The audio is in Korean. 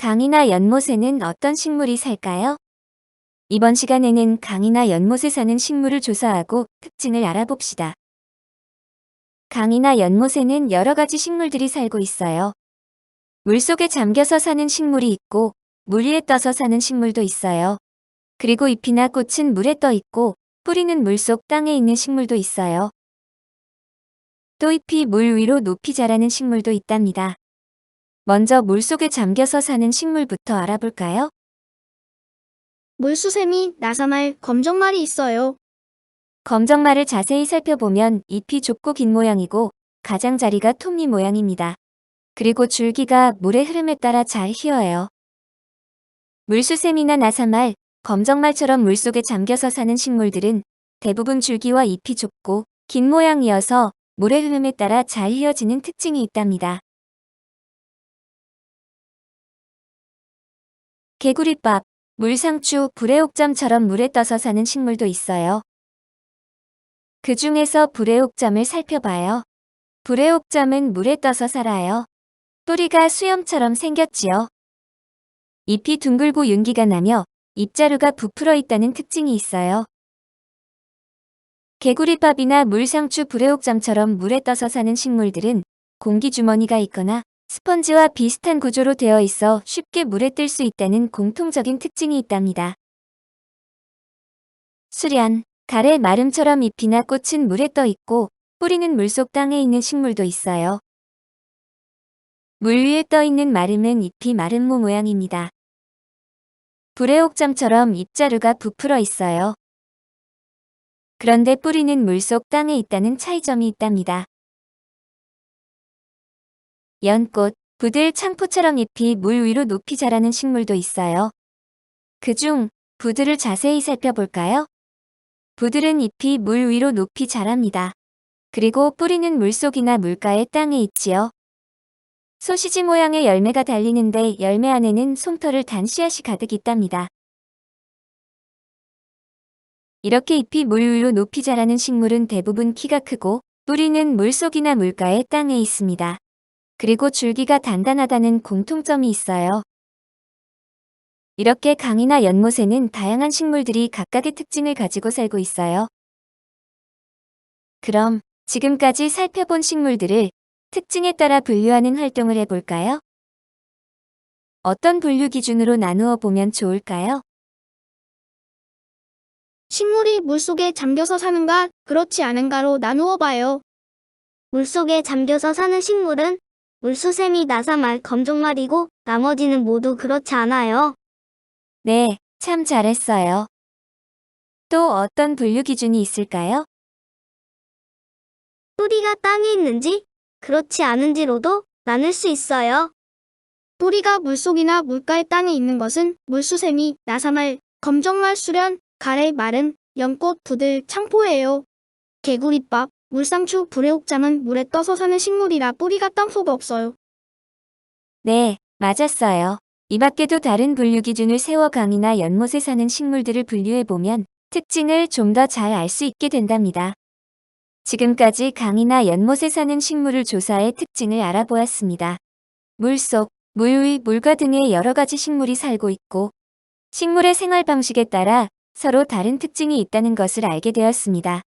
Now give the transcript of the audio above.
강이나 연못에는 어떤 식물이 살까요? 이번 시간에는 강이나 연못에 사는 식물을 조사하고 특징을 알아봅시다. 강이나 연못에는 여러 가지 식물들이 살고 있어요. 물속에 잠겨서 사는 식물이 있고 물 위에 떠서 사는 식물도 있어요. 그리고 잎이나 꽃은 물에 떠 있고 뿌리는 물속 땅에 있는 식물도 있어요. 또 잎이 물 위로 높이 자라는 식물도 있답니다. 먼저 물속에 잠겨서 사는 식물부터 알아볼까요? 물수세미, 나사말, 검정말이 있어요. 검정말을 자세히 살펴보면 잎이 좁고 긴 모양이고 가장자리가 톱니 모양입니다. 그리고 줄기가 물의 흐름에 따라 잘 휘어요. 물수세미나 나사말, 검정말처럼 물속에 잠겨서 사는 식물들은 대부분 줄기와 잎이 좁고 긴 모양이어서 물의 흐름에 따라 잘 휘어지는 특징이 있답니다. 개구리밥, 물상추, 불애옥잠처럼 물에 떠서 사는 식물도 있어요. 그 중에서 불애옥잠을 살펴봐요. 불애옥잠은 물에 떠서 살아요. 뿌리가 수염처럼 생겼지요. 잎이 둥글고 윤기가 나며 잎자루가 부풀어 있다는 특징이 있어요. 개구리밥이나 물상추, 불애옥잠처럼 물에 떠서 사는 식물들은 공기주머니가 있거나 스펀지와 비슷한 구조로 되어 있어 쉽게 물에 뜰 수 있다는 공통적인 특징이 있답니다. 수련, 가래 마름처럼 잎이나 꽃은 물에 떠 있고 뿌리는 물속 땅에 있는 식물도 있어요. 물 위에 떠 있는 마름은 잎이 마름모 모양입니다. 불애옥잠처럼 잎자루가 부풀어 있어요. 그런데 뿌리는 물속 땅에 있다는 차이점이 있답니다. 연꽃, 부들, 창포처럼 잎이 물 위로 높이 자라는 식물도 있어요. 그중 부들을 자세히 살펴볼까요? 부들은 잎이 물 위로 높이 자랍니다. 그리고 뿌리는 물속이나 물가의 땅에 있지요. 소시지 모양의 열매가 달리는데 열매 안에는 솜털을 단 씨앗이 가득 있답니다. 이렇게 잎이 물 위로 높이 자라는 식물은 대부분 키가 크고 뿌리는 물속이나 물가의 땅에 있습니다. 그리고 줄기가 단단하다는 공통점이 있어요. 이렇게 강이나 연못에는 다양한 식물들이 각각의 특징을 가지고 살고 있어요. 그럼 지금까지 살펴본 식물들을 특징에 따라 분류하는 활동을 해볼까요? 어떤 분류 기준으로 나누어 보면 좋을까요? 식물이 물속에 잠겨서 사는가, 그렇지 않은가로 나누어 봐요. 물속에 잠겨서 사는 식물은 물수세미, 나사말, 검정말이고 나머지는 모두 그렇지 않아요. 네, 참 잘했어요. 또 어떤 분류 기준이 있을까요? 뿌리가 땅에 있는지, 그렇지 않은지로도 나눌 수 있어요. 뿌리가 물속이나 물가의 땅에 있는 것은 물수세미, 나사말, 검정말, 수련, 가래, 마름, 연꽃, 부들, 창포예요. 개구리밥, 물상추, 불애옥잠은 물에 떠서 사는 식물이라 뿌리가 땅속에 없어요. 네, 맞았어요. 이 밖에도 다른 분류 기준을 세워 강이나 연못에 사는 식물들을 분류해보면 특징을 좀 더 잘 알 수 있게 된답니다. 지금까지 강이나 연못에 사는 식물을 조사해 특징을 알아보았습니다. 물속, 물 위, 물가 등의 여러 가지 식물이 살고 있고 식물의 생활 방식에 따라 서로 다른 특징이 있다는 것을 알게 되었습니다.